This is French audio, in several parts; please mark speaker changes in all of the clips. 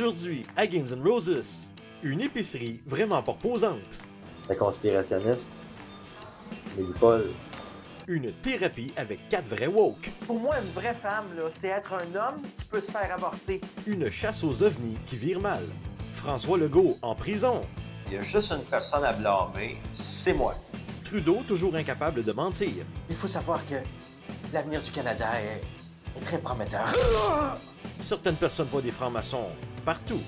Speaker 1: Aujourd'hui, à Games & Roses, une épicerie vraiment pas reposante.
Speaker 2: La conspirationniste, Mélie-Paul.
Speaker 1: Une thérapie avec 4 vrais woke.
Speaker 3: Pour moi, une vraie femme, là, c'est être un homme qui peut se faire avorter.
Speaker 1: Une chasse aux ovnis qui vire mal. François Legault en prison.
Speaker 3: Il y a juste une personne à blâmer, c'est moi.
Speaker 1: Trudeau toujours incapable de mentir.
Speaker 3: Il faut savoir que l'avenir du Canada est très prometteur.
Speaker 1: Certaines personnes voient des francs-maçons partout.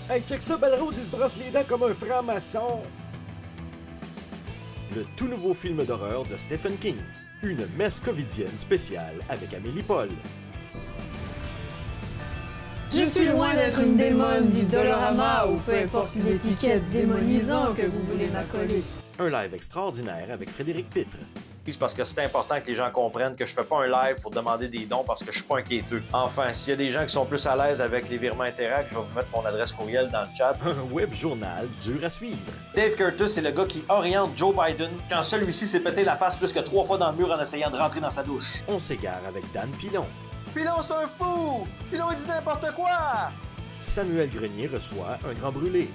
Speaker 1: Hey, check ça, Belle-Rose, il se brosse les dents comme un franc-maçon. Le tout nouveau film d'horreur de Stephen King. Une messe covidienne spéciale avec Amélie Paul.
Speaker 4: Je suis loin d'être une démone du Dollarama ou peu importe l'étiquette démonisant que vous voulez m'accoler.
Speaker 1: Un live extraordinaire avec Frédéric Pitre.
Speaker 3: C'est parce que c'est important que les gens comprennent que je fais pas un live pour demander des dons parce que je suis pas un quêteux. Enfin, s'il y a des gens qui sont plus à l'aise avec les virements Interact, je vais vous mettre mon adresse courriel dans le chat.
Speaker 1: Un web journal dur à suivre.
Speaker 3: Dave Curtis, c'est le gars qui oriente Joe Biden quand celui-ci s'est pété la face plus que 3 fois dans le mur en essayant de rentrer dans sa douche.
Speaker 1: On s'égare avec Dan Pilon.
Speaker 3: Pilon, c'est un fou! Pilon, il dit n'importe quoi!
Speaker 1: Samuel Grenier reçoit un grand brûlé.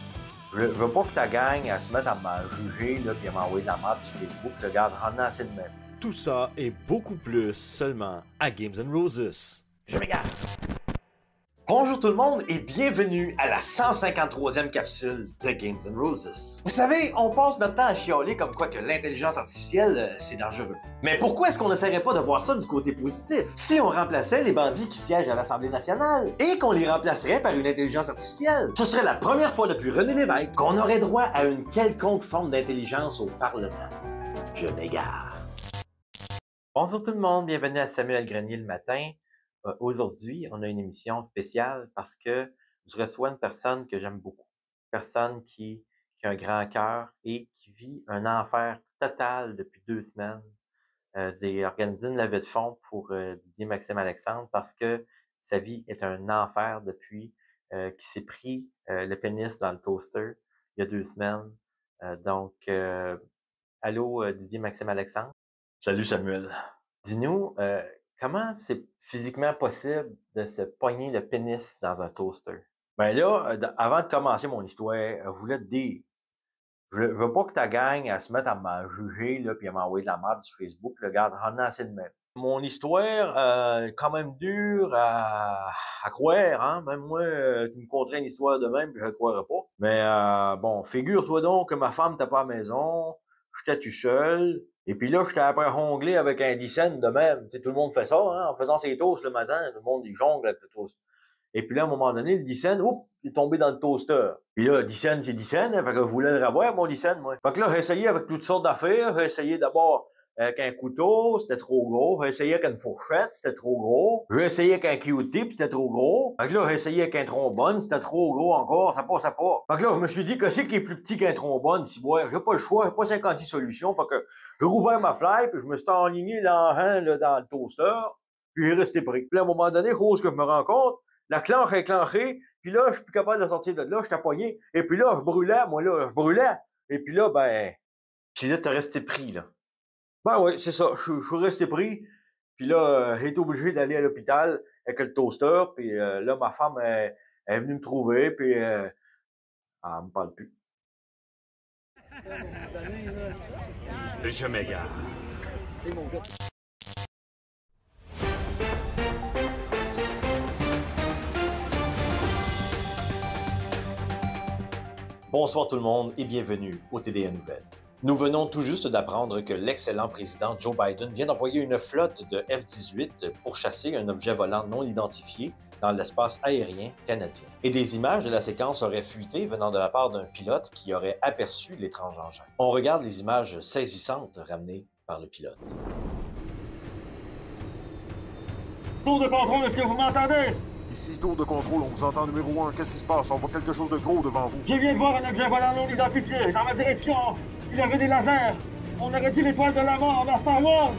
Speaker 3: Je veux pas que ta gang elle se mette à me juger là, puis à m'envoyer de la merde sur Facebook. Regarde, on a assez de même.
Speaker 1: Tout ça et beaucoup plus seulement à Games & Roses. Je m'égare.
Speaker 3: Bonjour tout le monde et bienvenue à la 153e capsule de Games & Roses. Vous savez, on passe notre temps à chialer comme quoi que l'intelligence artificielle, c'est dangereux. Mais pourquoi est-ce qu'on n'essaierait pas de voir ça du côté positif? Si on remplaçait les bandits qui siègent à l'Assemblée nationale et qu'on les remplacerait par une intelligence artificielle, ce serait la première fois depuis René Lévesque qu'on aurait droit à une quelconque forme d'intelligence au Parlement. Je m'égare. Bonjour tout le monde, bienvenue à Samuel Grenier le matin. Aujourd'hui, on a une émission spéciale parce que je reçois une personne que j'aime beaucoup. Une personne qui a un grand cœur et qui vit un enfer total depuis 2 semaines. J'ai organisé une levée de fonds pour Didier Maxime Alexandre parce que sa vie est un enfer depuis qu'il s'est pris le pénis dans le toaster il y a 2 semaines. Allô Didier Maxime Alexandre? Salut Samuel. Dis-nous, comment c'est physiquement possible de se pogner le pénis dans un toaster? Ben là, avant de commencer mon histoire, je voulais te dire, je veux pas que ta gang elle se mette à me juger là, puis à m'envoyer de la merde sur Facebook. Regarde, on a assez de même. Mon histoire est quand même dure à croire, hein. Même moi, tu me conterais une histoire de même, puis je ne croirais pas. Mais bon, figure-toi donc que ma femme n'était pas à la maison, j'étais tout seul. Et puis là, j'étais après jongler avec un Dyson de même. Tu sais, tout le monde fait ça, hein, en faisant ses toasts le matin. Tout le monde, il jongle avec le toast. Et puis là, à un moment donné, le Dyson, oups, il est tombé dans le toaster. Puis là, Dyson, c'est Dyson, hein, fait que je voulais le revoir, mon Dyson, moi. Fait que là, j'ai essayé avec toutes sortes d'affaires. J'ai essayé d'abord avec un couteau, c'était trop gros. J'ai essayé avec une fourchette, c'était trop gros. J'ai essayé avec un Q-tip, c'était trop gros. Fait que là, j'ai essayé avec un trombone, c'était trop gros encore, ça passe pas. Fait que là, je me suis dit que c'est qui est plus petit qu'un trombone, si boire. J'ai pas le choix, j'ai pas 56 solutions. Fait que j'ai rouvert ma fly, puis je me suis enligné l'enrin là, dans le toaster, puis j'ai resté pris. Puis là, à un moment donné, cause que je me rends compte, la clenche est clenchée, puis là, je suis plus capable de sortir de là, je suis pogné. Et puis là, je brûlais, moi là, je brûlais. Et puis là, ben... Puis là, t'es resté pris, là. Ben oui, c'est ça. Je suis resté pris. Puis là, j'ai été obligé d'aller à l'hôpital avec le toaster. Puis là, ma femme est venue me trouver. Puis elle me parle plus.
Speaker 1: Je m'égare.
Speaker 3: Bonsoir tout le monde et bienvenue au TDA Nouvelles. Nous venons tout juste d'apprendre que l'excellent président Joe Biden vient d'envoyer une flotte de F-18 pour chasser un objet volant non identifié dans l'espace aérien canadien. Et des images de la séquence auraient fuité venant de la part d'un pilote qui aurait aperçu l'étrange engin. On regarde les images saisissantes ramenées par le pilote.
Speaker 5: Tour de contrôle, est-ce que vous m'entendez?
Speaker 6: Ici, tour de contrôle, on vous entend numéro 1. Qu'est-ce qui se passe? On voit quelque chose de gros devant vous.
Speaker 5: Je viens de voir un objet volant non identifié dans ma direction. Il avait des lasers. On aurait dit l'étoile de la mort dans Star Wars.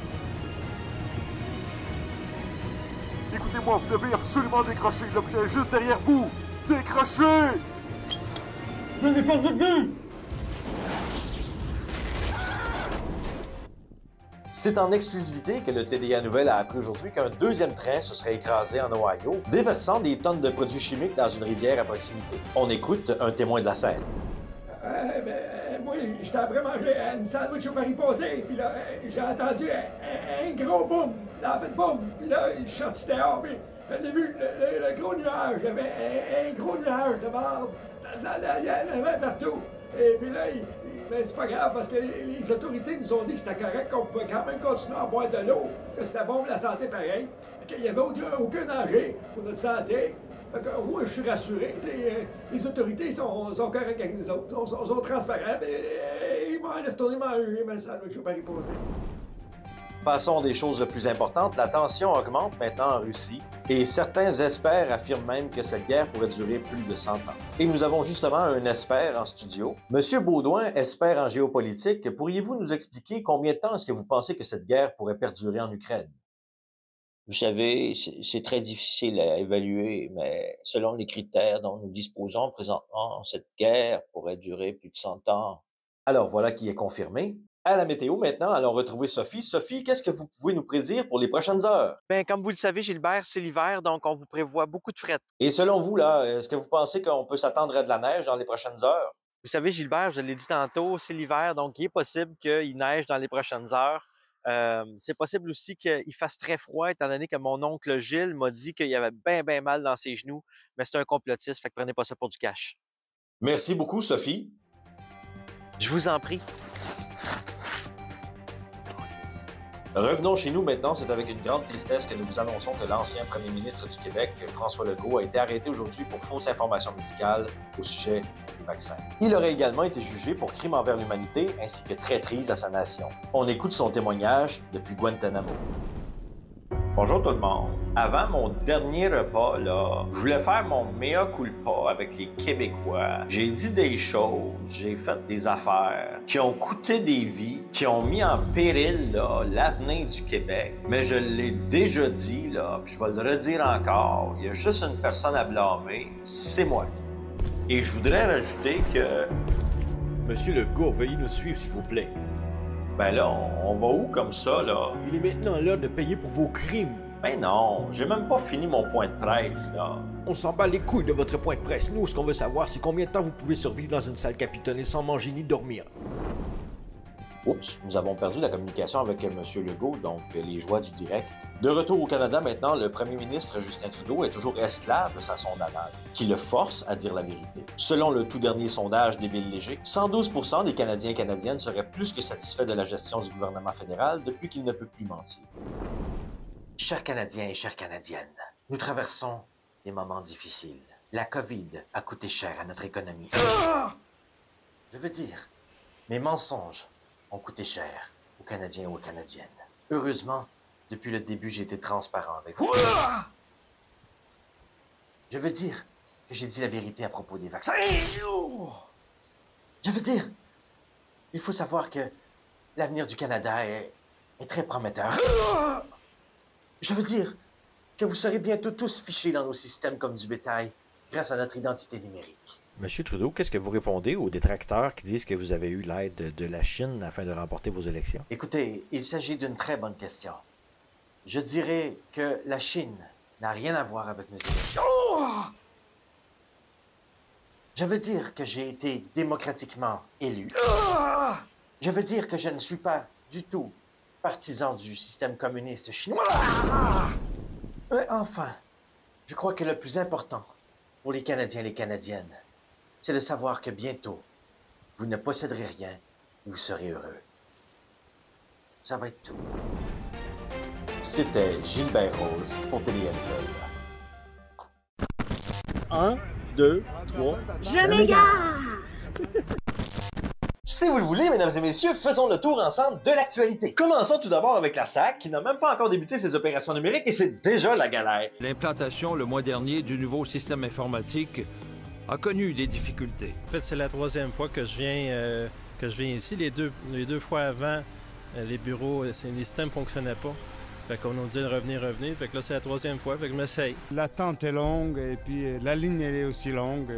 Speaker 6: Écoutez-moi, vous devez absolument décrocher. L'objet est juste derrière vous. Décrochez!
Speaker 5: Je n'ai pas vu.
Speaker 3: C'est en exclusivité que le TDA Nouvelle a appris aujourd'hui qu'un deuxième train se serait écrasé en Ohio, déversant des tonnes de produits chimiques dans une rivière à proximité. On écoute un témoin de la scène.
Speaker 7: Moi, j'étais après manger une sandwich au Paris Poté, puis là, j'ai entendu un gros boom. Là, en fait, boum, puis là, je suis sorti dehors, puis j'ai vu le gros nuage. Il y avait un gros nuage de marde. Il y en avait partout. Et puis là, mais c'est pas grave, parce que les autorités nous ont dit que c'était correct, qu'on pouvait quand même continuer à boire de l'eau, que c'était bon pour la santé pareil, puis qu'il n'y avait aucun danger pour notre santé. Moi, je suis rassuré. Les autorités sont correctes avec nous autres, sont transparents. Ils m'ont retourné manger ma sandwich au Paris Poté.
Speaker 3: Passons des choses plus importantes. La tension augmente maintenant en Russie et certains experts affirment même que cette guerre pourrait durer plus de 100 ans. Et nous avons justement un expert en studio. Monsieur Baudouin, expert en géopolitique, pourriez-vous nous expliquer combien de temps est-ce que vous pensez que cette guerre pourrait perdurer en Ukraine?
Speaker 8: Vous savez, c'est très difficile à évaluer, mais selon les critères dont nous disposons présentement, cette guerre pourrait durer plus de 100 ans.
Speaker 3: Alors voilà qui est confirmé. À la météo maintenant, allons retrouver Sophie. Sophie, qu'est-ce que vous pouvez nous prédire pour les prochaines heures?
Speaker 9: Bien, comme vous le savez, Gilbert, c'est l'hiver, donc on vous prévoit beaucoup de fret.
Speaker 3: Et selon vous, là, est-ce que vous pensez qu'on peut s'attendre à de la neige dans les prochaines heures?
Speaker 9: Vous savez, Gilbert, je l'ai dit tantôt, c'est l'hiver, donc il est possible qu'il neige dans les prochaines heures. C'est possible aussi qu'il fasse très froid, étant donné que mon oncle Gilles m'a dit qu'il avait bien mal dans ses genoux, mais c'est un complotiste, fait que prenez pas ça pour du cash.
Speaker 3: Merci beaucoup, Sophie.
Speaker 9: Je vous en prie.
Speaker 3: Revenons chez nous maintenant. C'est avec une grande tristesse que nous vous annonçons que l'ancien premier ministre du Québec, François Legault, a été arrêté aujourd'hui pour fausse information médicale au sujet des vaccins. Il aurait également été jugé pour crime envers l'humanité ainsi que traîtrise à sa nation. On écoute son témoignage depuis Guantanamo. Bonjour tout le monde. Avant mon dernier repas, là, je voulais faire mon mea culpa avec les Québécois. J'ai dit des choses, j'ai fait des affaires qui ont coûté des vies, qui ont mis en péril là, l'avenir du Québec. Mais je l'ai déjà dit, là, puis je vais le redire encore, il y a juste une personne à blâmer, c'est moi. Et je voudrais rajouter que...
Speaker 1: Monsieur Legault, veuillez nous suivre, s'il vous plaît.
Speaker 3: Ben là, on va où comme ça, là?
Speaker 1: Il est maintenant l'heure de payer pour vos crimes.
Speaker 3: Ben non, j'ai même pas fini mon point de presse, là.
Speaker 1: On s'en bat les couilles de votre point de presse. Nous, ce qu'on veut savoir, c'est combien de temps vous pouvez survivre dans une salle capitonnée sans manger ni dormir.
Speaker 3: Oups, nous avons perdu la communication avec M. Legault, donc les joies du direct. De retour au Canada maintenant, le premier ministre Justin Trudeau est toujours esclave de sa sonde anale, qui le force à dire la vérité. Selon le tout dernier sondage des Villes Léger, 112% des Canadiens et Canadiennes seraient plus que satisfaits de la gestion du gouvernement fédéral depuis qu'il ne peut plus mentir. Chers Canadiens et chères Canadiennes, nous traversons des moments difficiles. La COVID a coûté cher à notre économie. Je veux dire, mes mensonges ont coûté cher aux Canadiens et aux Canadiennes. Heureusement, depuis le début, j'ai été transparent avec vous. Je veux dire que j'ai dit la vérité à propos des vaccins. Je veux dire, il faut savoir que l'avenir du Canada est très prometteur. Je veux dire que vous serez bientôt tous fichés dans nos systèmes comme du bétail grâce à notre identité numérique.
Speaker 1: Monsieur Trudeau, qu'est-ce que vous répondez aux détracteurs qui disent que vous avez eu l'aide de la Chine afin de remporter vos élections?
Speaker 3: Écoutez, il s'agit d'une très bonne question. Je dirais que la Chine n'a rien à voir avec nos élections. Je veux dire que j'ai été démocratiquement élu. Je veux dire que je ne suis pas du tout partisan du système communiste chinois. Mais enfin, je crois que le plus important pour les Canadiens et les Canadiennes, c'est de savoir que bientôt, vous ne posséderez rien et vous serez heureux. Ça va être tout. C'était Gilbert Rose pour TDA Nouvelle.
Speaker 1: 1, 2, 3...
Speaker 4: Je m'égare!
Speaker 3: Si vous le voulez, mesdames et messieurs, faisons le tour ensemble de l'actualité. Commençons tout d'abord avec la SAC, qui n'a même pas encore débuté ses opérations numériques et c'est déjà la galère.
Speaker 10: L'implantation le mois dernier du nouveau système informatique a connu des difficultés.
Speaker 11: En fait, c'est la troisième fois que je viens ici. Les deux fois avant, les bureaux, les systèmes ne fonctionnaient pas. Fait qu'on nous dit de revenir. Fait que là, c'est la 3e fois, fait que je m'essaye.
Speaker 12: L'attente est longue et puis la ligne elle est aussi longue.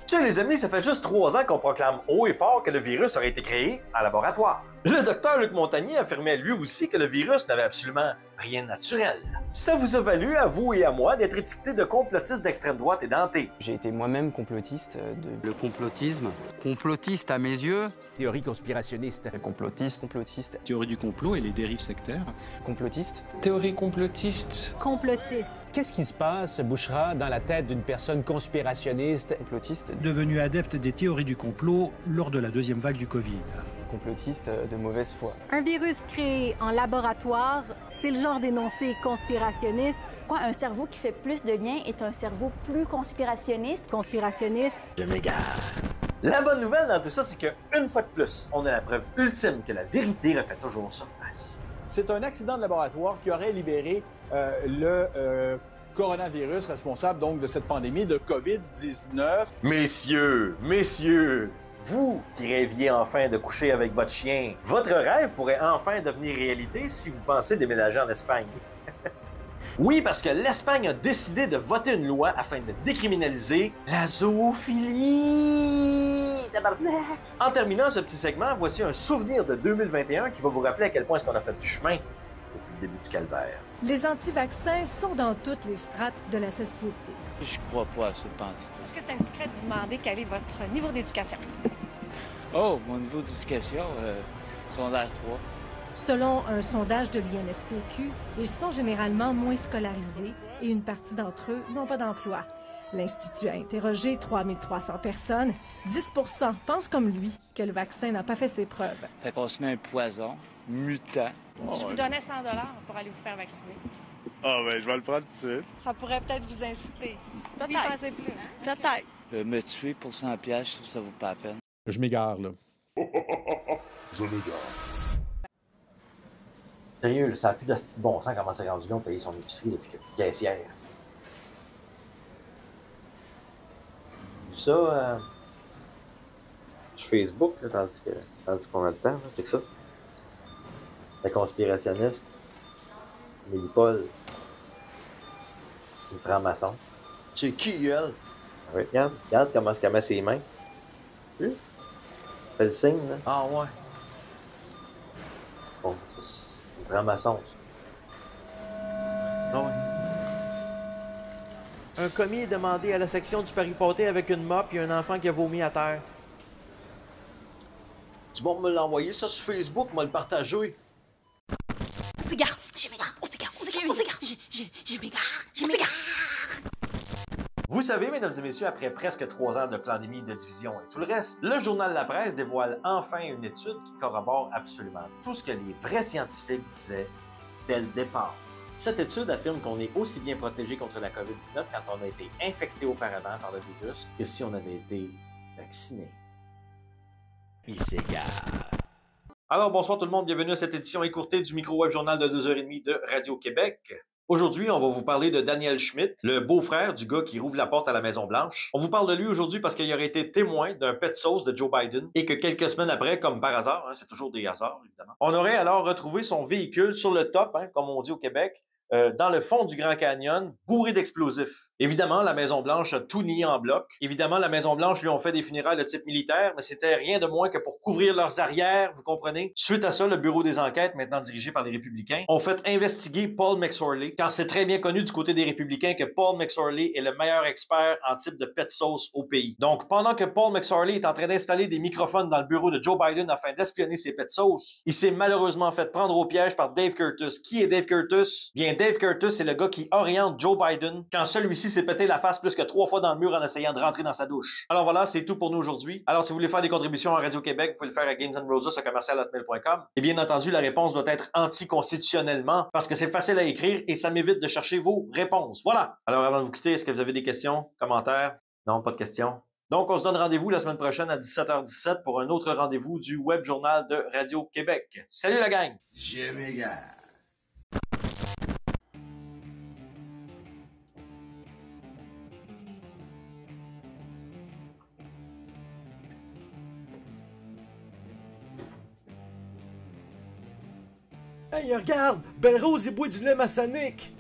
Speaker 3: Tu sais, les amis, ça fait juste 3 ans qu'on proclame haut et fort que le virus aurait été créé en laboratoire. Le docteur Luc Montagnier affirmait lui aussi que le virus n'avait absolument rien de naturel. Ça vous a valu, à vous et à moi, d'être étiquetés de complotistes d'extrême droite et dentés.
Speaker 13: J'ai été moi-même complotiste
Speaker 14: Le complotisme, complotiste à mes yeux.
Speaker 15: Théorie conspirationniste.
Speaker 13: Complotiste.
Speaker 16: Théorie du complot et les dérives sectaires.
Speaker 13: Complotiste.
Speaker 16: Théorie complotiste.
Speaker 17: Complotiste.
Speaker 15: Qu'est-ce qui se passe, Bouchera, dans la tête d'une personne conspirationniste?
Speaker 13: Complotiste.
Speaker 16: Devenu adepte des théories du complot lors de la 2e vague du Covid.
Speaker 13: Complotiste de mauvaise foi.
Speaker 17: Un virus créé en laboratoire, c'est le genre d'énoncé conspirationniste.
Speaker 18: Quoi, un cerveau qui fait plus de liens est un cerveau plus conspirationniste?
Speaker 17: Conspirationniste.
Speaker 3: Je m'égare. La bonne nouvelle dans tout ça, c'est qu'une fois de plus, on a la preuve ultime que la vérité refait toujours surface.
Speaker 19: C'est un accident de laboratoire qui aurait libéré le coronavirus responsable donc de cette pandémie de COVID-19.
Speaker 3: Messieurs, vous qui rêviez enfin de coucher avec votre chien, votre rêve pourrait enfin devenir réalité si vous pensez déménager en Espagne. Oui, parce que l'Espagne a décidé de voter une loi afin de décriminaliser la zoophilie. En terminant ce petit segment, voici un souvenir de 2021 qui va vous rappeler à quel point est-ce qu'on a fait du chemin depuis le début du calvaire.
Speaker 20: Les anti-vaccins sont dans toutes les strates de la société.
Speaker 8: Je crois pas à ce pense.
Speaker 20: Est-ce que c'est indiscret de vous demander quel est votre niveau d'éducation?
Speaker 8: Oh, mon niveau d'éducation, sondage 3.
Speaker 20: Selon un sondage de l'INSPQ, ils sont généralement moins scolarisés et une partie d'entre eux n'ont pas d'emploi. L'Institut a interrogé 3300 personnes. 10% pensent comme lui que le vaccin n'a pas fait ses preuves.
Speaker 8: Fait qu'on se met un poison mutant.
Speaker 20: Si je vous donnais 100 $ pour aller vous faire vacciner.
Speaker 21: Ah ben, je vais le prendre tout de suite.
Speaker 20: Ça pourrait peut-être vous inciter. Peut-être.
Speaker 21: Plus,
Speaker 20: hein? Peut-être.
Speaker 8: Me tuer pour 100$, je trouve que ça vaut pas la peine.
Speaker 6: Je m'égare, là. Je m'égare.
Speaker 2: Sérieux, là, ça n'a plus de style bon sens comment c'est rendu là, on paye son épicerie depuis que caissière. Ça, sur Facebook, là, tandis qu'on a le temps, là, check ça. La conspirationniste, Amélie Paul, une franc-maçon.
Speaker 3: C'est qui, elle?
Speaker 2: Oui, regarde comment est-ce qu'elle met ses mains. Oui. Fait le signe, là.
Speaker 3: Ah ouais.
Speaker 2: Bon, c'est une franc-maçon, ça.
Speaker 3: Ah ouais.
Speaker 1: Un commis est demandé à la section du paripoté avec une mop et un enfant qui a vomi à terre.
Speaker 3: Tu vas me l'envoyer ça sur Facebook, moi le partager.
Speaker 22: On s'égare, je m'égare, on s'égare, je m'égare.
Speaker 3: Vous savez, mesdames et messieurs, après presque 3 ans de pandémie, de division et tout le reste, le journal La Presse dévoile enfin une étude qui corrobore absolument tout ce que les vrais scientifiques disaient dès le départ. Cette étude affirme qu'on est aussi bien protégé contre la COVID-19 quand on a été infecté auparavant par le virus que si on avait été vacciné.
Speaker 1: Il s'égare.
Speaker 3: Alors, bonsoir tout le monde, bienvenue à cette édition écourtée du micro-web journal de 2h30 de Radio-Québec. Aujourd'hui, on va vous parler de Daniel Schmitt, le beau-frère du gars qui rouvre la porte à la Maison-Blanche. On vous parle de lui aujourd'hui parce qu'il aurait été témoin d'un pet sauce de Joe Biden et que quelques semaines après, comme par hasard, c'est toujours des hasards évidemment, on aurait alors retrouvé son véhicule sur le top, comme on dit au Québec, dans le fond du Grand Canyon, bourré d'explosifs. Évidemment, la Maison-Blanche a tout nié en bloc. Évidemment, la Maison-Blanche lui ont fait des funérailles de type militaire, mais c'était rien de moins que pour couvrir leurs arrières, vous comprenez? Suite à ça, le bureau des enquêtes, maintenant dirigé par les Républicains, ont fait investiguer Paul McSorley, car c'est très bien connu du côté des Républicains que Paul McSorley est le meilleur expert en type de pet sauce au pays. Donc, pendant que Paul McSorley est en train d'installer des microphones dans le bureau de Joe Biden afin d'espionner ses pet sauce, il s'est malheureusement fait prendre au piège par Dave Curtis. Qui est Dave Curtis? Bien, Dave Curtis, c'est le gars qui oriente Joe Biden quand celui-ci s'est pété la face plus que 3 fois dans le mur en essayant de rentrer dans sa douche. Alors voilà, c'est tout pour nous aujourd'hui. Alors si vous voulez faire des contributions à Radio-Québec, vous pouvez le faire à gamesandroses@commercial.com. Et bien entendu, la réponse doit être anticonstitutionnellement parce que c'est facile à écrire et ça m'évite de chercher vos réponses. Voilà. Alors avant de vous quitter, est-ce que vous avez des questions, commentaires? Non, pas de questions. Donc, on se donne rendez-vous la semaine prochaine à 17h17 pour un autre rendez-vous du Web Journal de Radio-Québec. Salut la gang!
Speaker 23: Je m'égare.
Speaker 1: Hey, regarde! Belle Rose, il boit du lait maçonnique!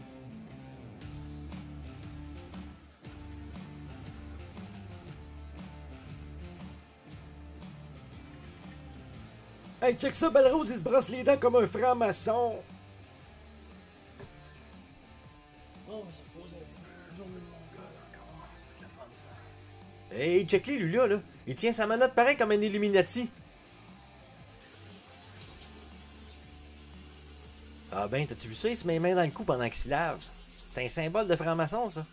Speaker 1: Hey, check ça, Belle Rose, il se brosse les dents comme un franc-maçon! Oh, ça pose un petit peu. Journée de mon gars, encore. Ça va être la fun, ça. Hey, check-les, lui, là. Il tient sa manette pareil comme un Illuminati. Ah ben, t'as-tu vu ça? Il se met les mains dans le cou pendant qu'il se lave. C'est un symbole de franc-maçon, ça.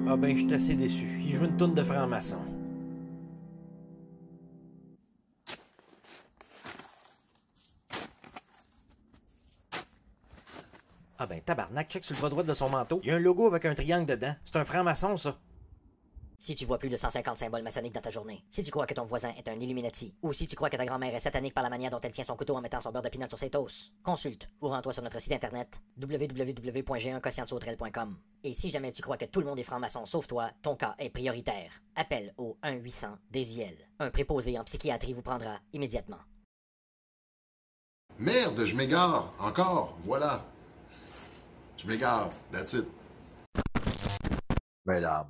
Speaker 1: Ah ben, je suis assez déçu. Il joue une tourne de franc-maçon. Ah ben, tabarnak, check sur le bras droit de son manteau. Il y a un logo avec un triangle dedans. C'est un franc-maçon, ça.
Speaker 5: Si tu vois plus de 150 symboles maçonniques dans ta journée, si tu crois que ton voisin est un Illuminati, ou si tu crois que ta grand-mère est satanique par la manière dont elle tient son couteau en mettant son beurre de pinot sur ses toasts, consulte ou rends-toi sur notre site internet www.g1quotientsautrel.com. Et si jamais tu crois que tout le monde est franc-maçon sauf toi, ton cas est prioritaire. Appelle au 1-800-DESIEL. Un préposé en psychiatrie vous prendra immédiatement.
Speaker 7: Merde, je m'égare. Encore, voilà. Je m'égare, that's it.
Speaker 3: Mesdames,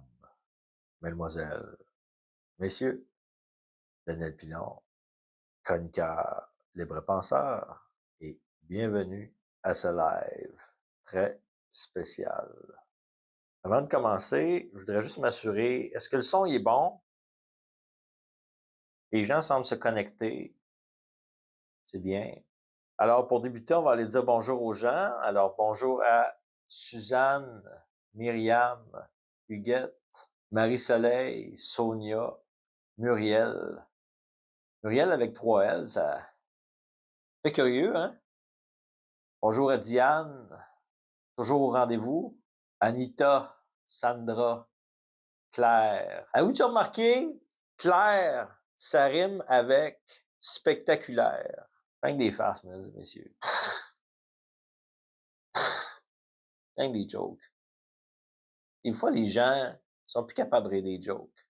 Speaker 3: Mesdemoiselles, Messieurs, Daniel Pilon, chroniqueur, libre penseur, et bienvenue à ce live très spécial. Avant de commencer, je voudrais juste m'assurer, est-ce que le son est bon? Les gens semblent se connecter. C'est bien. Alors, pour débuter, on va aller dire bonjour aux gens. Alors, bonjour à Suzanne, Myriam, Huguette, Marie-Soleil, Sonia, Muriel. Muriel avec 3 L, ça fait curieux, hein? Bonjour à Diane, toujours au rendez-vous. Anita, Sandra, Claire. Avez-vous déjà remarqué? Claire, ça rime avec spectaculaire. Rien que des farces, mesdames et messieurs. Rien que des jokes. Des fois, les gens sont plus capables de rire des jokes.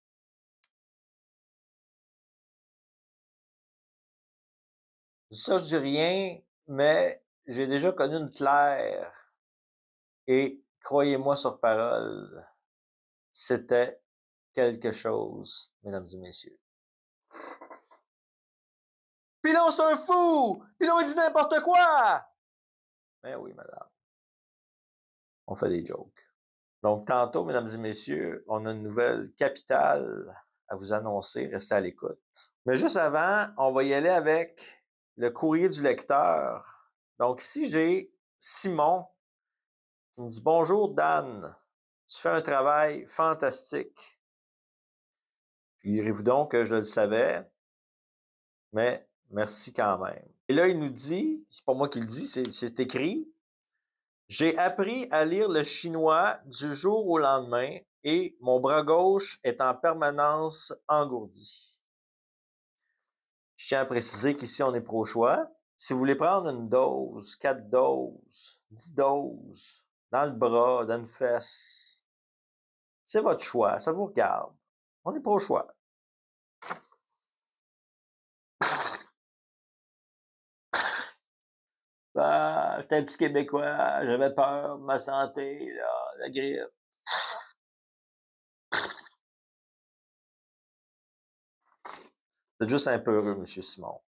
Speaker 3: Ça, je dis rien, mais j'ai déjà connu une Claire. Et croyez-moi sur parole, c'était quelque chose, mesdames et messieurs. Pilon, c'est un fou! Pilon, il dit n'importe quoi! Ben oui, madame. On fait des jokes. Donc, tantôt, mesdames et messieurs, on a une nouvelle capitale à vous annoncer. Restez à l'écoute. Mais juste avant, on va y aller avec le courrier du lecteur. Donc, ici, j'ai Simon qui me dit « Bonjour, Dan. Tu fais un travail fantastique. » Figurez-vous donc que je le savais, mais merci quand même. Et là, il nous dit, c'est pas moi qui le dis, c'est écrit, « J'ai appris à lire le chinois du jour au lendemain et mon bras gauche est en permanence engourdi. » Je tiens à préciser qu'ici, on est pro-choix. Si vous voulez prendre une dose, 4 doses, 10 doses, dans le bras, dans une fesse, c'est votre choix, ça vous regarde. On est pro-choix. Ah, j'étais un petit Québécois, j'avais peur de ma santé, là, la grippe. C'est juste un peu heureux, M. Simon.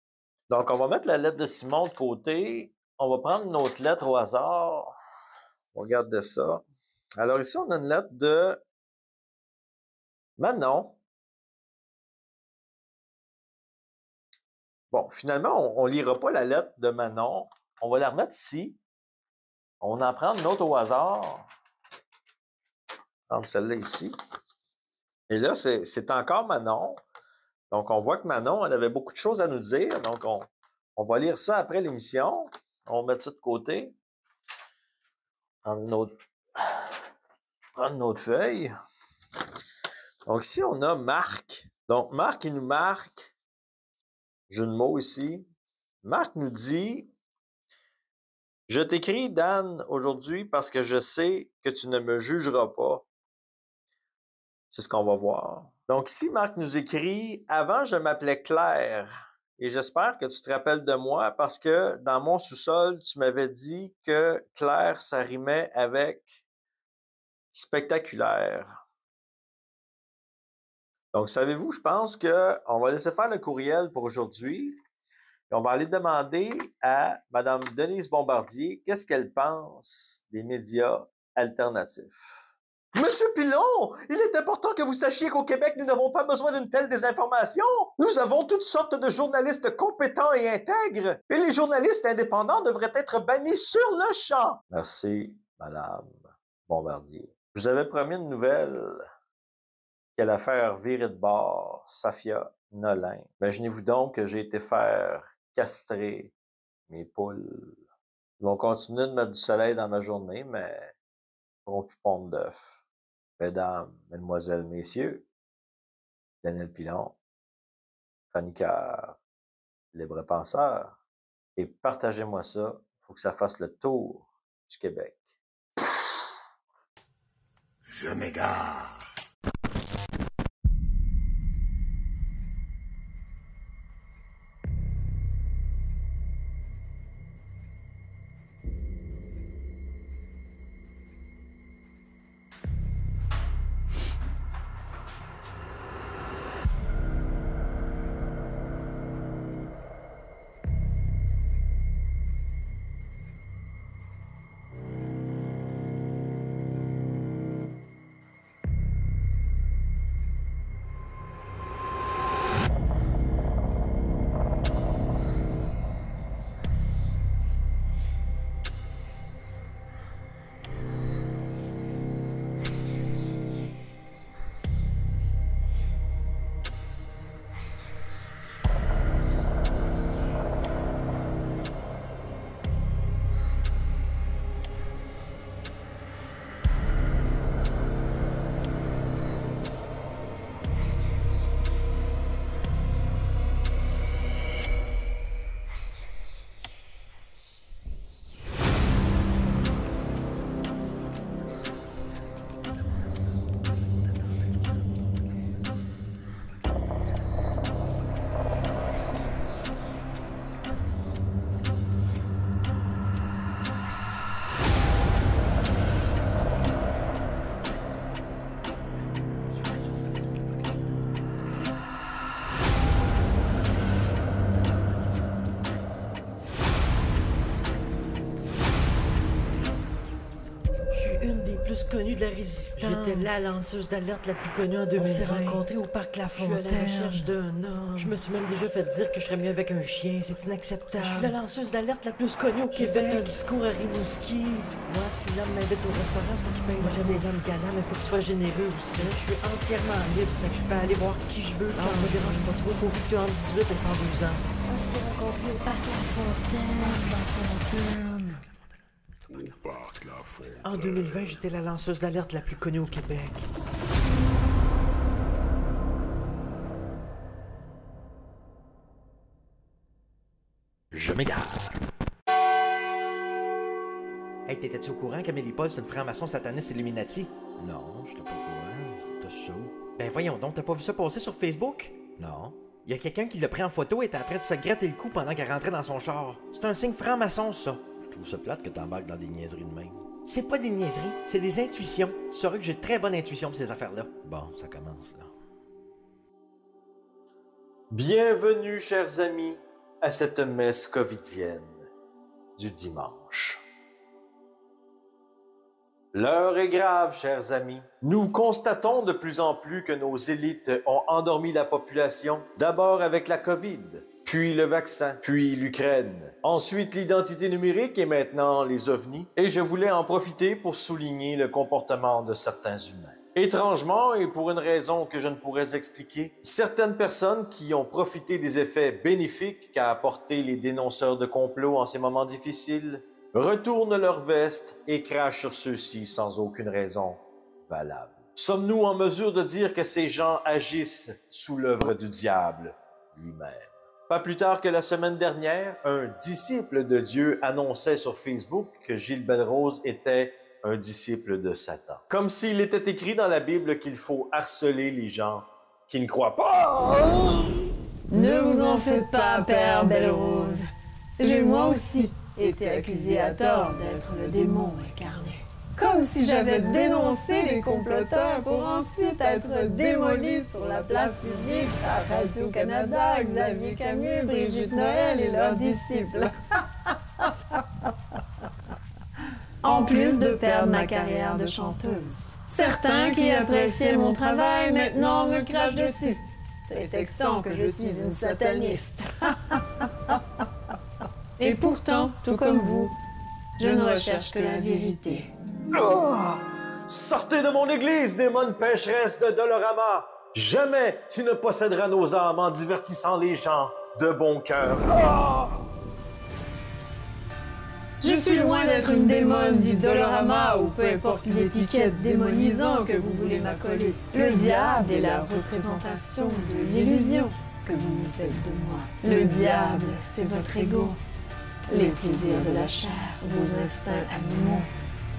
Speaker 3: Donc, on va mettre la lettre de Simon de côté. On va prendre une autre lettre au hasard. On regarde ça. Alors ici, on a une lettre de Manon. Bon, finalement, on ne lira pas la lettre de Manon. On va la remettre ici. On en prend une autre au hasard. On prend celle-là ici. Et là, c'est encore Manon. Donc, on voit que Manon, elle avait beaucoup de choses à nous dire. Donc, on va lire ça après l'émission. On va mettre ça de côté. Prendre une autre feuille. Donc, ici, on a Marc. Donc, Marc, il nous marque. Jeu de mots ici. Marc nous dit... Je t'écris, Dan, aujourd'hui parce que je sais que tu ne me jugeras pas. C'est ce qu'on va voir. Donc ici, Marc nous écrit « Avant, je m'appelais Claire et j'espère que tu te rappelles de moi parce que dans mon sous-sol, tu m'avais dit que Claire, ça rimait avec spectaculaire. » Donc, savez-vous, je pense qu'on va laisser faire le courriel pour aujourd'hui. Et on va aller demander à Mme Denise Bombardier qu'est-ce qu'elle pense des médias alternatifs. Monsieur Pilon, il est important que vous sachiez qu'au Québec, nous n'avons pas besoin d'une telle désinformation. Nous avons toutes sortes de journalistes compétents et intègres. Et les journalistes indépendants devraient être bannis sur le champ. Merci, Mme Bombardier. Je vous avais promis une nouvelle qu'elle a faire virer de bord Safia Nolin. Imaginez-vous donc que j'ai été faire castrer mes poules. Ils vont continuer de mettre du soleil dans ma journée, mais ils pourront plus pondre d'œufs. Mesdames, mesdemoiselles, messieurs, Daniel Pilon, chroniqueur, libre penseur, et partagez-moi ça. Il faut que ça fasse le tour du Québec.
Speaker 7: Je m'égare.
Speaker 1: Connue de la résistance. J'étais la lanceuse d'alerte la plus connue en 2020. On s'est rencontrés au parc La Fontaine. Je suis à la recherche d'un homme. Je me suis même déjà fait dire que je serais mieux avec un chien. C'est inacceptable. Je suis la lanceuse d'alerte la plus connue au Québec. J'ai fait un discours à Rimouski. Moi, si l'homme m'invite au restaurant, faut qu'il paye. Moi, j'aime les hommes galants, mais faut qu'il soit généreux aussi. Je suis entièrement libre, fait que je peux aller voir qui je veux. Quand me dérange pas trop, pourvu que tu es entre 18 et 112 ans.
Speaker 18: On s'est rencontrés au parc La Fontaine.
Speaker 7: Au parc La Fontaine.
Speaker 1: En 2020, j'étais la lanceuse d'alerte la plus connue au Québec. Je m'égare. Hey, t'étais-tu au courant qu'Amélie Paul, c'est une franc-maçon sataniste Illuminati? Non, j'étais pas au courant. T'as ça où? Ben voyons donc, t'as pas vu ça passer sur Facebook? Non. Il y a quelqu'un qui l'a pris en photo et était en train de se gratter le cou pendant qu'elle rentrait dans son char. C'est un signe franc-maçon, ça. Je trouve ça plate que t'embarques dans des niaiseries de même. C'est pas des niaiseries, c'est des intuitions. Tu sauras que j'ai très bonne intuition pour ces affaires-là. Bon, ça commence, là.
Speaker 3: Bienvenue, chers amis, à cette messe covidienne du dimanche. L'heure est grave, chers amis. Nous constatons de plus en plus que nos élites ont endormi la population, d'abord avec la COVID, puis le vaccin, puis l'Ukraine, ensuite l'identité numérique et maintenant les ovnis. Et je voulais en profiter pour souligner le comportement de certains humains. Étrangement, et pour une raison que je ne pourrais expliquer, certaines personnes qui ont profité des effets bénéfiques qu'a apporté les dénonceurs de complot en ces moments difficiles retournent leur veste et crachent sur ceux-ci sans aucune raison valable. Sommes-nous en mesure de dire que ces gens agissent sous l'œuvre du diable lui-même? Pas plus tard que la semaine dernière, un disciple de Dieu annonçait sur Facebook que Gilles Belrose était un disciple de Satan. Comme s'il était écrit dans la Bible qu'il faut harceler les gens qui ne croient pas.
Speaker 4: Ne vous en faites pas, Père Belle-Rose. J'ai moi aussi été accusé à tort d'être le démon incarné. Comme si j'avais dénoncé les comploteurs pour ensuite être démoli sur la place publique à Radio-Canada, Xavier Camus, Brigitte Noël et leurs disciples. En plus de perdre ma carrière de chanteuse. Certains qui appréciaient mon travail maintenant me crachent dessus, prétextant que je suis une sataniste. Et pourtant, tout comme vous, je ne recherche que la vérité.
Speaker 3: Oh! Sortez de mon église, démon pécheresse de Dolorama! Jamais tu ne posséderas nos âmes en divertissant les gens de bon cœur. Oh!
Speaker 4: Je suis loin d'être une démone du Dolorama ou peu importe l'étiquette démonisante que vous voulez m'accoler. Le diable est la représentation de l'illusion que vous vous faites de moi. Le diable, c'est votre ego, les plaisirs de la chair, vos instincts animaux,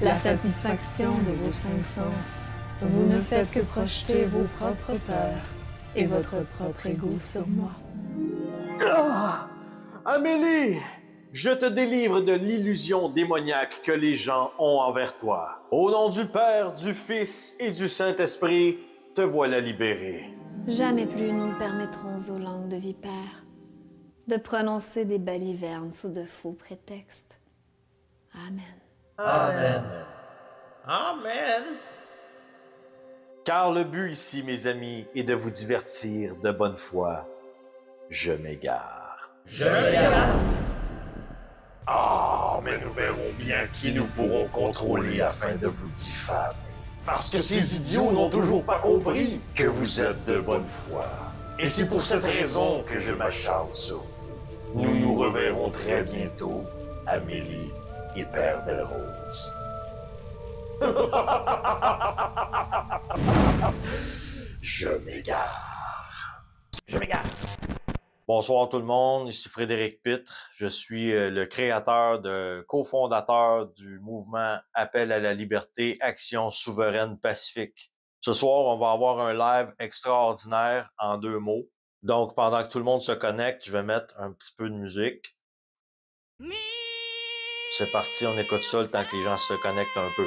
Speaker 4: la satisfaction de vos cinq sens. Vous ne faites que projeter vos propres peurs et votre propre ego sur moi.
Speaker 3: Ah! Amélie! Je te délivre de l'illusion démoniaque que les gens ont envers toi. Au nom du Père, du Fils et du Saint-Esprit, te voilà libéré.
Speaker 4: Jamais plus nous ne permettrons aux langues de vipères de prononcer des balivernes sous de faux prétextes. Amen.
Speaker 3: Amen. Amen. Car le but ici, mes amis, est de vous divertir de bonne foi. Je m'égare.
Speaker 9: Je m'égare.
Speaker 6: Ah, mais nous verrons bien qui nous pourrons contrôler afin de vous diffamer. Parce que ces idiots n'ont toujours pas compris que vous êtes de bonne foi. Et c'est pour cette raison que je m'acharne sur vous. Nous nous reverrons très bientôt, Amélie et Père Belle-Rose. Je m'égare.
Speaker 3: Je m'égare. Bonsoir tout le monde, ici Frédéric Pitre. Je suis le créateur, cofondateur du mouvement Appel à la liberté, Action souveraine pacifique. Ce soir, on va avoir un live extraordinaire en 2 mots. Donc, pendant que tout le monde se connecte, je vais mettre un petit peu de musique. C'est parti, on écoute ça le temps que les gens se connectent un peu.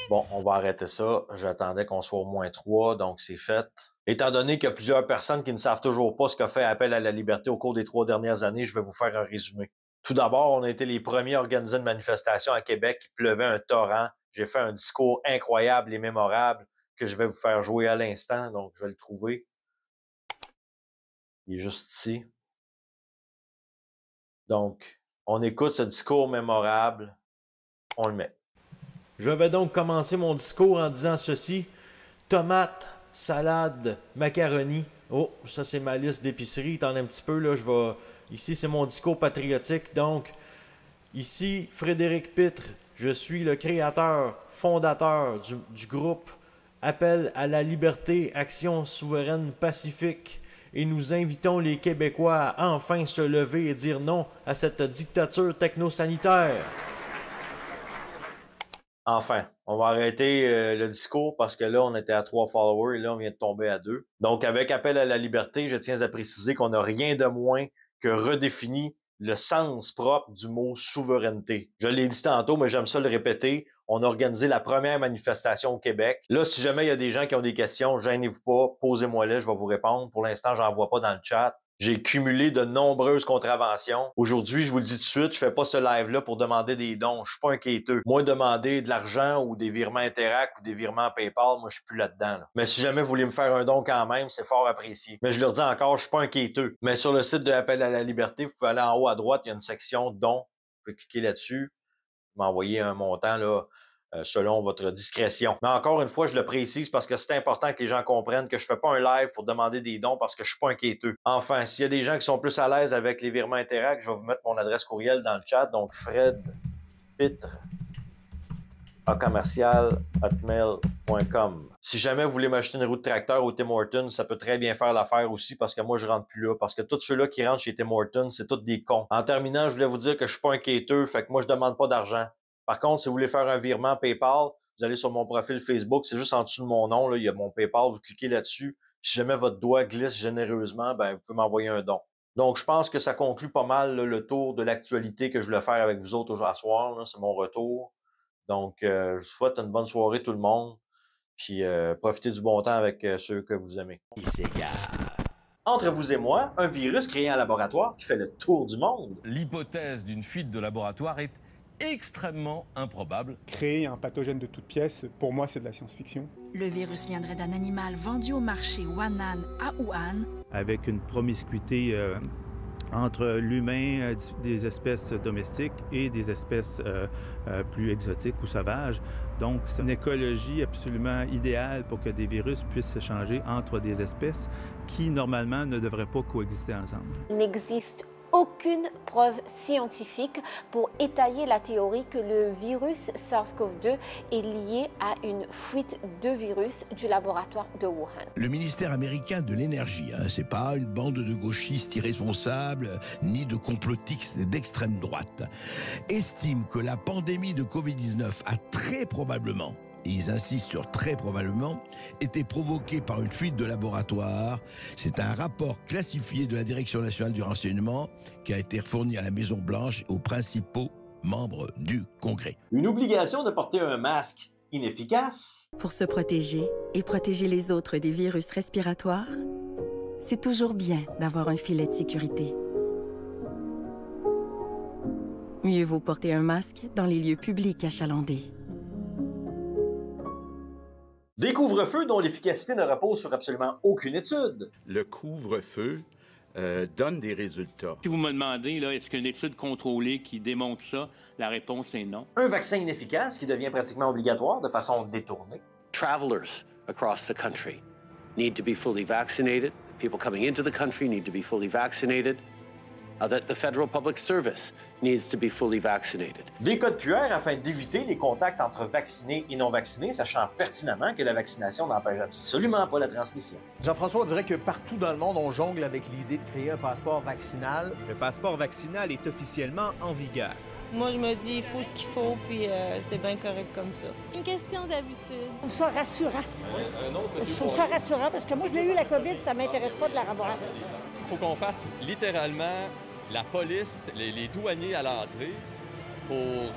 Speaker 3: Bon, on va arrêter ça. J'attendais qu'on soit au -3, donc c'est fait. Étant donné qu'il y a plusieurs personnes qui ne savent toujours pas ce qu'a fait Appel à la liberté au cours des 3 dernières années, je vais vous faire un résumé. Tout d'abord, on a été les premiers à organiser une manifestation à Québec. Il pleuvait un torrent. J'ai fait un discours incroyable et mémorable que je vais vous faire jouer à l'instant, donc je vais le trouver. Il est juste ici. Donc, on écoute ce discours mémorable. On le met. Je vais donc commencer mon discours en disant ceci. Tomates, salade, macaroni. Oh, ça c'est ma liste d'épicerie. T'en as un petit peu, là. Ici, c'est mon discours patriotique. Donc, ici, Frédéric Pitre. Je suis le créateur, fondateur du groupe Appel à la liberté, Action souveraine pacifique. Et nous invitons les Québécois à enfin se lever et dire non à cette dictature technosanitaire. Enfin, on va arrêter le discours parce que là, on était à 3 followers et là, on vient de tomber à 2. Donc, avec Appel à la liberté, je tiens à préciser qu'on n'a rien de moins que redéfini le sens propre du mot souveraineté. Je l'ai dit tantôt, mais j'aime ça le répéter. On a organisé la première manifestation au Québec. Là, si jamais il y a des gens qui ont des questions, gênez-vous pas, posez-moi-les, je vais vous répondre. Pour l'instant, j'en vois pas dans le chat. J'ai cumulé de nombreuses contraventions. Aujourd'hui, je vous le dis tout de suite, je fais pas ce live-là pour demander des dons. Je suis pas un quêteux. Moi, demander de l'argent ou des virements Interac ou des virements PayPal, moi, je suis plus là-dedans. Là. Mais si jamais vous voulez me faire un don quand même, c'est fort apprécié. Mais je leur dis encore, je suis pas un quêteux. Mais sur le site de Appel à la liberté, vous pouvez aller en haut à droite, il y a une section dons. Vous pouvez cliquer là-dessus, m'envoyer un montant, là, selon votre discrétion. Mais encore une fois, je le précise parce que c'est important que les gens comprennent que je fais pas un live pour demander des dons parce que je suis pas un quêteux. Enfin, s'il y a des gens qui sont plus à l'aise avec les virements Interac, je vais vous mettre mon adresse courriel dans le chat. Donc, fredpitre@hotmail.com. Si jamais vous voulez m'acheter une roue de tracteur au Tim Hortons, ça peut très bien faire l'affaire aussi parce que moi, je rentre plus là. Parce que tous ceux-là qui rentrent chez Tim Hortons, c'est tous des cons. En terminant, je voulais vous dire que je suis pas un quêteux, fait que moi, je demande pas d'argent. Par contre, si vous voulez faire un virement PayPal, vous allez sur mon profil Facebook, c'est juste en dessous de mon nom, là, il y a mon PayPal, vous cliquez là-dessus. Si jamais votre doigt glisse généreusement, ben, vous pouvez m'envoyer un don. Donc, je pense que ça conclut pas mal là, le tour de l'actualité que je voulais faire avec vous autres aujourd'hui soir. C'est mon retour. Donc, je vous souhaite une bonne soirée tout le monde. Puis profitez du bon temps avec ceux que vous aimez. Il s'égare. Entre vous et moi, un virus créé en laboratoire qui fait le tour du monde.
Speaker 9: L'hypothèse d'une fuite de laboratoire est extrêmement improbable.
Speaker 12: Créer un pathogène de toutes pièces, pour moi, c'est de la science-fiction.
Speaker 10: Le virus viendrait d'un animal vendu au marché Wannan à Wuhan.
Speaker 23: Avec une promiscuité entre l'humain, des espèces domestiques et des espèces plus exotiques ou sauvages. Donc, c'est une écologie absolument idéale pour que des virus puissent s'échanger entre des espèces qui, normalement, ne devraient pas coexister ensemble.
Speaker 24: Il n'existe aucune preuve scientifique pour étayer la théorie que le virus SARS-CoV-2 est lié à une fuite de virus du laboratoire de Wuhan.
Speaker 25: Le ministère américain de l'énergie, c'est pas une bande de gauchistes irresponsables ni de complotistes d'extrême droite, estime que la pandémie de Covid-19 a très probablement, et ils insistent sur très probablement, été provoquée par une fuite de laboratoire. C'est un rapport classifié de la Direction nationale du renseignement qui a été fourni à la Maison-Blanche et aux principaux membres du Congrès.
Speaker 3: Une obligation de porter un masque inefficace.
Speaker 26: Pour se protéger et protéger les autres des virus respiratoires, c'est toujours bien d'avoir un filet de sécurité. Mieux vaut porter un masque dans les lieux publics achalandés.
Speaker 3: Des couvre-feux dont l'efficacité ne repose sur absolument aucune étude.
Speaker 27: Le couvre-feu donne des résultats.
Speaker 28: Si vous me demandez, là, est-ce qu'il y a une étude contrôlée qui démontre ça, la réponse est non.
Speaker 3: Un vaccin inefficace qui devient pratiquement obligatoire de façon détournée.
Speaker 29: Travelers across the country need to be fully vaccinated. People coming into the country need to be fully vaccinated. That the Federal Public Service needs to be fully vaccinated.
Speaker 3: Des codes QR afin d'éviter les contacts entre vaccinés et non vaccinés, sachant pertinemment que la vaccination n'empêche absolument pas la transmission.
Speaker 30: Jean-François, on dirait que partout dans le monde, on jongle avec l'idée de créer un passeport vaccinal.
Speaker 15: Le passeport vaccinal est officiellement en vigueur.
Speaker 31: Moi, je me dis, il faut ce qu'il faut, puis c'est bien correct comme ça.
Speaker 32: Une question d'habitude.
Speaker 33: Je trouve ça rassurant. Je trouve ça rassurant parce que moi, je l'ai eu la COVID, ça m'intéresse pas de la revoir.
Speaker 34: Il faut qu'on fasse littéralement la police, les douaniers à l'entrée pour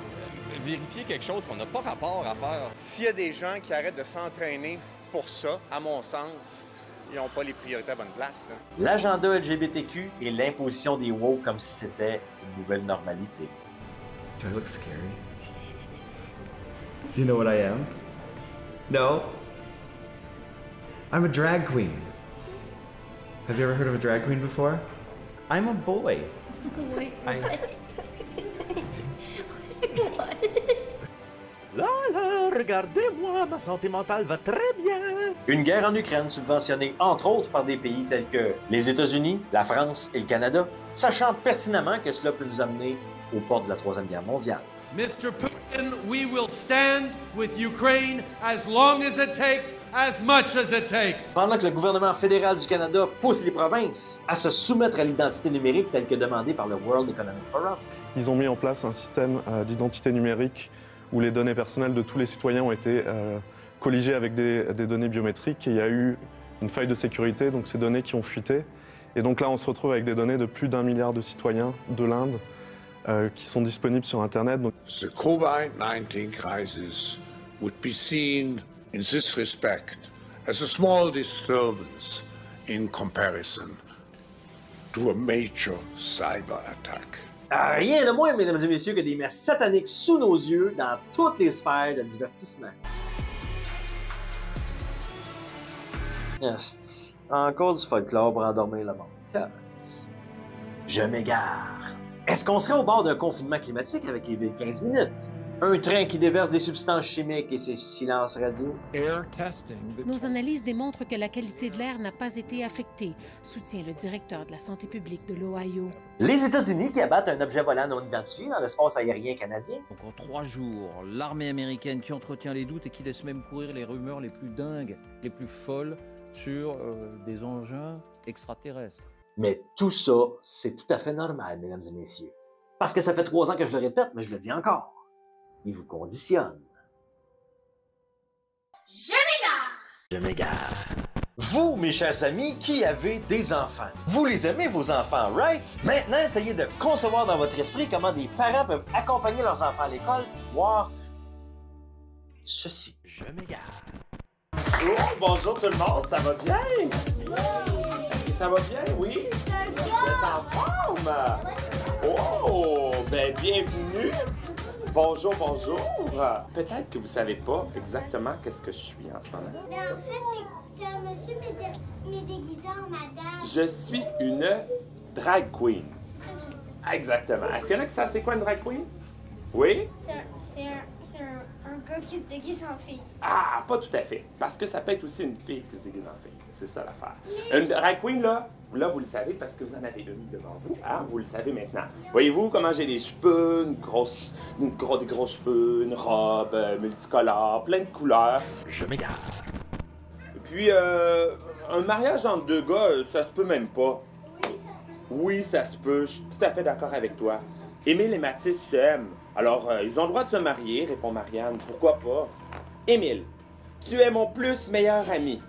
Speaker 34: vérifier quelque chose qu'on n'a pas rapport à faire.
Speaker 35: S'il y a des gens qui arrêtent de s'entraîner pour ça, à mon sens, ils n'ont pas les priorités à bonne place.
Speaker 3: L'agenda LGBTQ et l'imposition des woke comme si c'était une nouvelle normalité.
Speaker 36: Do I look scary? Do you know what I am? No? I'm a drag queen. Have you ever heard of a drag queen before? I'm a boy.
Speaker 32: Wait,
Speaker 1: Là, regardez-moi, ma santé mentale va très bien.
Speaker 3: Une guerre en Ukraine subventionnée entre autres par des pays tels que les États-Unis, la France et le Canada, sachant pertinemment que cela peut nous amener aux portes de la Troisième Guerre mondiale.
Speaker 37: Mr. Putin, we will stand with Ukraine as long as it takes, as much as it takes.
Speaker 3: Pendant que le gouvernement fédéral du Canada pousse les provinces à se soumettre à l'identité numérique telle que demandée par le World Economic Forum.
Speaker 38: Ils ont mis en place un système d'identité numérique où les données personnelles de tous les citoyens ont été colligées avec des données biométriques et il y a eu une faille de sécurité, donc ces données qui ont fuité. Et donc là, on se retrouve avec des données de plus d'1 milliard de citoyens de l'Inde qui sont disponibles sur Internet.
Speaker 39: The COVID-19 crisis would be seen in this respect as a small disturbance in comparison to a major cyber attack.
Speaker 3: Rien de moins, mesdames et messieurs, que des messes sataniques sous nos yeux dans toutes les sphères de divertissement. Asti, encore du folklore pour endormir le monde. Je m'égare. Est-ce qu'on serait au bord d'un confinement climatique avec les villes 15 minutes? Un train qui déverse des substances chimiques et ses silences radio.
Speaker 2: Nos analyses démontrent que la qualité de l'air n'a pas été affectée, soutient le directeur de la santé publique de l'Ohio.
Speaker 3: Les États-Unis qui abattent un objet volant non identifié dans l'espace aérien canadien.
Speaker 4: Donc en 3 jours, l'armée américaine qui entretient les doutes et qui laisse même courir les rumeurs les plus dingues, les plus folles sur des engins extraterrestres.
Speaker 3: Mais tout ça, c'est tout à fait normal, mesdames et messieurs. Parce que ça fait 3 ans que je le répète, mais je le dis encore. Il vous conditionne.
Speaker 5: Je m'égare!
Speaker 3: Je m'égare. Vous, mes chers amis, qui avez des enfants, vous les aimez, vos enfants, right? Maintenant, essayez de concevoir dans votre esprit comment des parents peuvent accompagner leurs enfants à l'école pour voir ceci. Je m'égare.
Speaker 6: Oh, bonjour tout le monde, ça va bien? Oui. Ça va bien, oui? Vous êtes en forme? Oh, ben bienvenue! Bonjour, bonjour! Peut-être que vous savez pas exactement qu'est-ce que je suis en ce moment.
Speaker 5: Ben en fait, t'es un monsieur mais déguisé en madame.
Speaker 6: Je suis une drag queen. Exactement. Est-ce qu'il y en a qui savent c'est quoi une drag queen? Oui?
Speaker 5: C'est un gars qui se déguise en fille.
Speaker 6: Ah, pas tout à fait. Parce que ça peut être aussi une fille qui se déguise en fille. C'est ça l'affaire. Une drag queen, là, vous le savez parce que vous en avez une devant vous. Hein? Vous le savez maintenant. Voyez-vous comment j'ai des cheveux, des gros cheveux, une robe multicolore, plein de couleurs.
Speaker 3: Je m'égare.
Speaker 6: Puis, un mariage entre 2 gars, ça se peut même pas.
Speaker 5: Oui, ça se peut.
Speaker 6: Oui, ça se peut. Je suis tout à fait d'accord avec toi. Émile et Mathis s'aiment. Alors, ils ont le droit de se marier, répond Marianne. Pourquoi pas? Émile, tu es mon plus meilleur ami.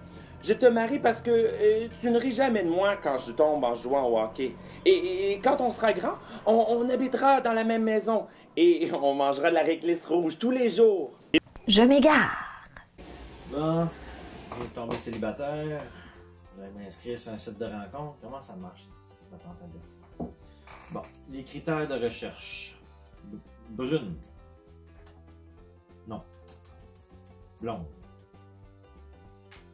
Speaker 6: Je te marie parce que tu ne ris jamais de moi quand je tombe en jouant au hockey. Et quand on sera grand, on habitera dans la même maison. Et on mangera de la réglisse rouge tous les jours.
Speaker 5: Je m'égare.
Speaker 1: Bon, je vais tomber célibataire. Je vais m'inscrire sur un site de rencontre. Comment ça marche, cette patente à l'os? Bon, les critères de recherche. Brune. Non. Blonde.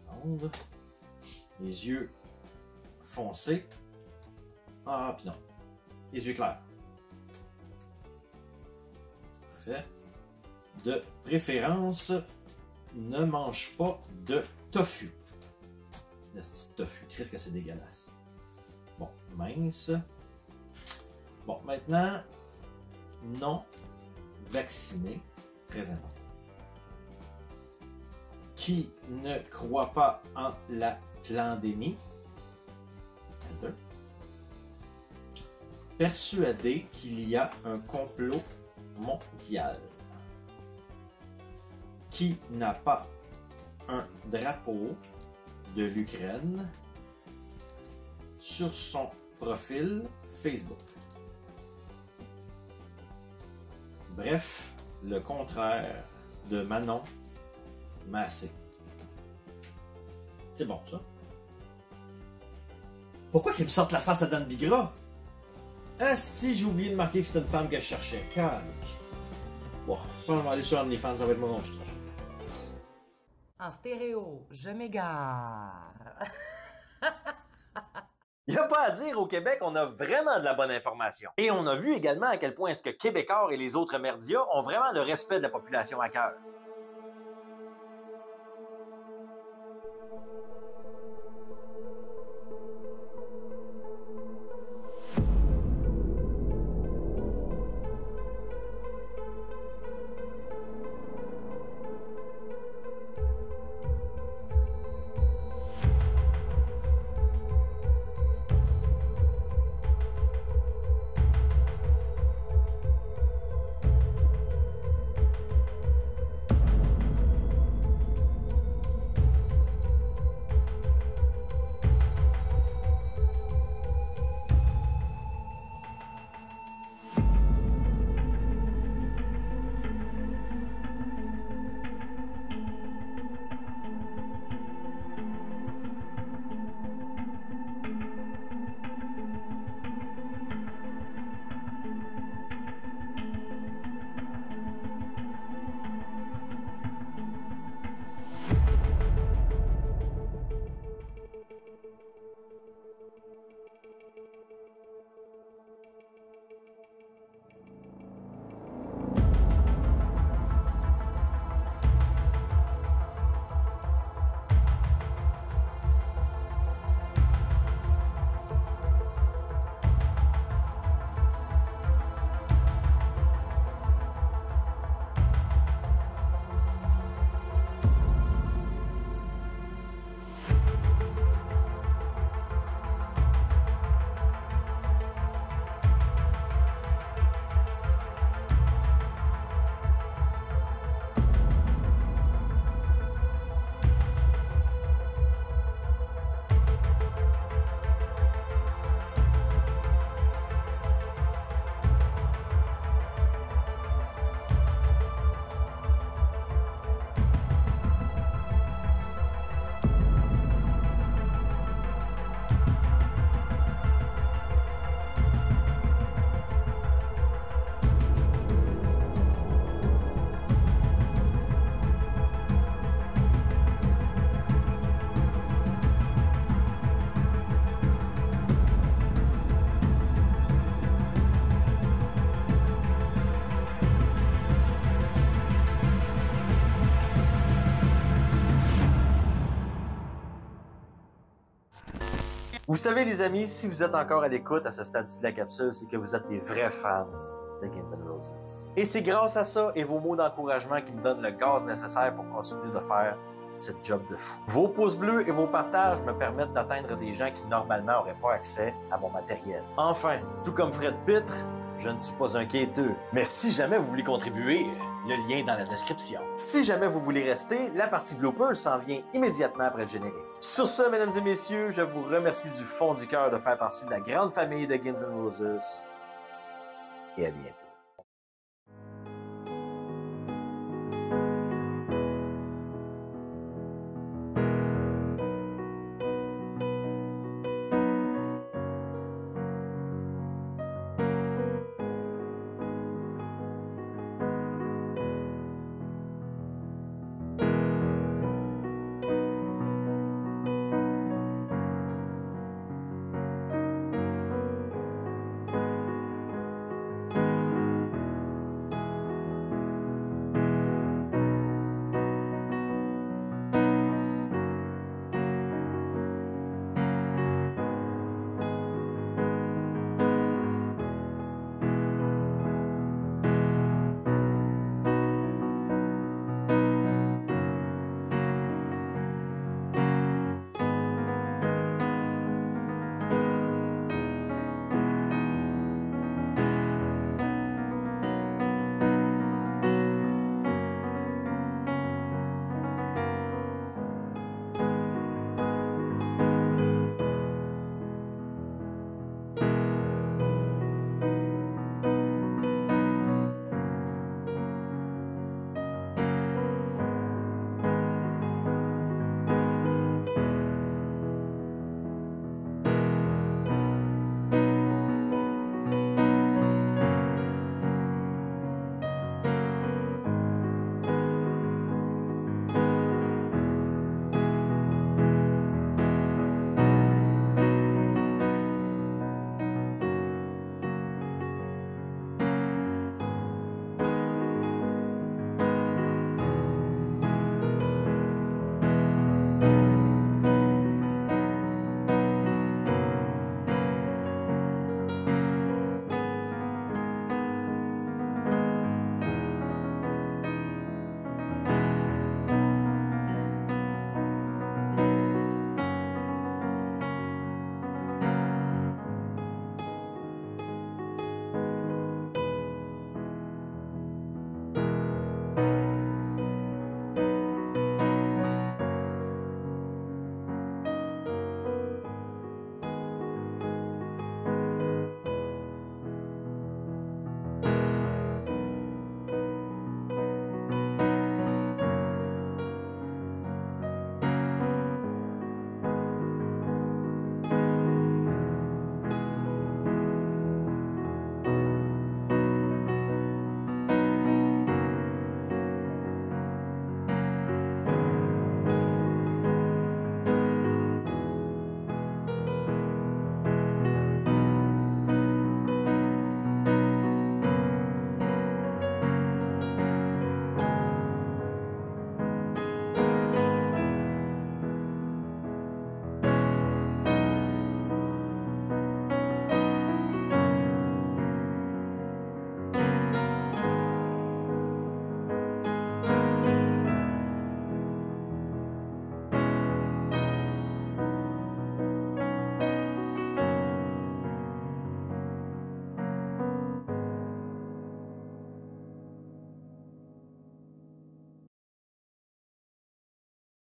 Speaker 1: Blonde. Les yeux foncés. Ah, puis non. Les yeux clairs. Parfait. De préférence, ne mange pas de tofu. Le petit tofu, Christ que c'est dégueulasse. Bon, mince. Bon, maintenant, non vacciné, très important. Qui ne croit pas en la pandémie. Enter. Persuadé qu'il y a un complot mondial. Qui n'a pas un drapeau de l'Ukraine sur son profil Facebook. Bref, le contraire de Manon Massé. C'est bon, ça. Pourquoi qu'ils me sortent la face à Dan Bigra? Asti, j'ai oublié de marquer que c'était une femme que je cherchais. Calique. Bon, je vais aller sur OnlyFans, ça va être moins compliqué.
Speaker 7: En stéréo, je m'égare.
Speaker 3: Il n'y a pas à dire, au Québec, on a vraiment de la bonne information. Et on a vu également à quel point est-ce que Québécois et les autres médias ont vraiment le respect de la population à cœur. Vous savez, les amis, si vous êtes encore à l'écoute à ce stade-ci de la capsule, c'est que vous êtes des vrais fans de Guns N' Roses. Et c'est grâce à ça et vos mots d'encouragement qui me donnent le gaz nécessaire pour continuer de faire cette job de fou. Vos pouces bleus et vos partages me permettent d'atteindre des gens qui normalement n'auraient pas accès à mon matériel. Enfin, tout comme Fred Pitre, je ne suis pas un quêteux. Mais si jamais vous voulez contribuer, le lien est dans la description. Si jamais vous voulez rester, la partie blooper s'en vient immédiatement après le générique. Sur ce, mesdames et messieurs, je vous remercie du fond du cœur de faire partie de la grande famille de Guns N' Roses. Et à bientôt.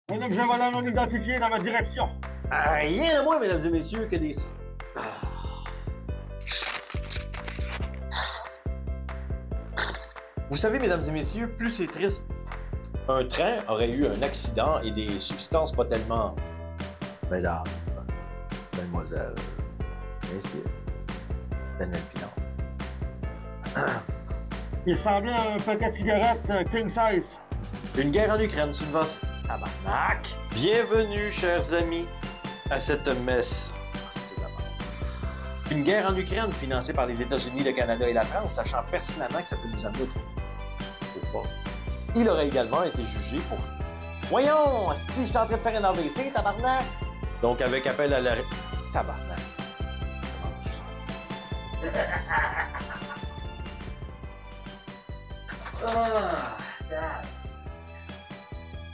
Speaker 8: Un objet volant non identifié dans ma direction.
Speaker 3: Rien de moins, mesdames et messieurs, que des... Vous savez, mesdames et messieurs, plus c'est triste. Un train aurait eu un accident et des substances pas tellement... Mesdames, mademoiselle, messieurs, Daniel Pilon.
Speaker 8: Il semblait un paquet de cigarettes king size.
Speaker 3: Une guerre en Ukraine, c'est une vase. Tabarnak! Bienvenue, chers amis, à cette messe. Une guerre en Ukraine financée par les États-Unis, le Canada et la France, sachant pertinemment que ça peut nous amener au pas. Il aurait également été jugé pour... Voyons, si je suis en train de faire un AVC, tabarnak! Donc, avec appel à la... Tabarnak.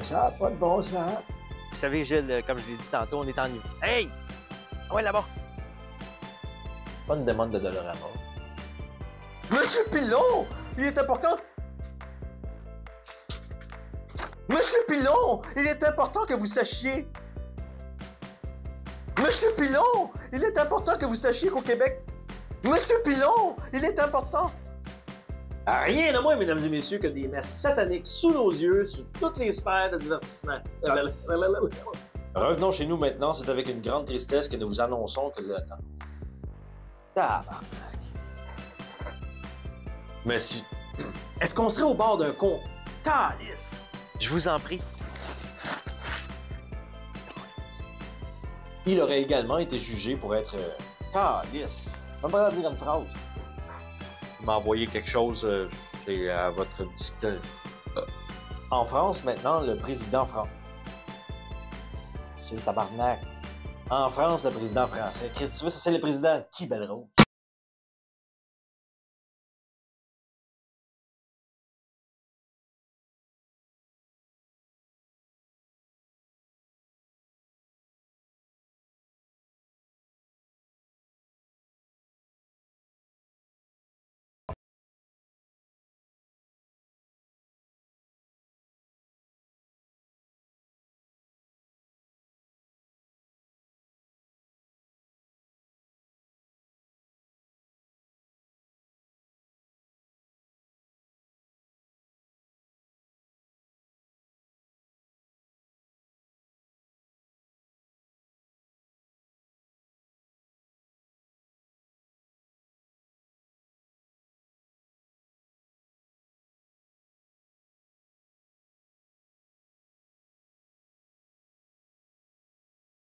Speaker 36: Ça n'a pas de bon sens.
Speaker 3: Vous savez, Gilles, comme je l'ai dit tantôt, on est en hiver. Hey! Ah ouais, là-bas! Pas une demande de Dolorama.
Speaker 36: Monsieur Pilon! Il est important... Monsieur Pilon! Il est important que vous sachiez... Monsieur Pilon! Il est important que vous sachiez qu'au Québec... Monsieur Pilon! Il est important...
Speaker 3: Rien de moins, mesdames et messieurs, que des messes sataniques sous nos yeux sur toutes les sphères de divertissement. Revenons chez nous maintenant, c'est avec une grande tristesse que nous vous annonçons que le... Tabarnak. Mais si... Est-ce qu'on serait au bord d'un con? Calice! Je vous en prie. Il aurait également été jugé pour être... Calice! Ça me paraît dire une phrase. M'envoyer quelque chose à votre disque. En France, maintenant, le président français. C'est le tabarnak. En France, le président français. Qu'est-ce que tu veux? Ça, c'est le président qui, belle rose?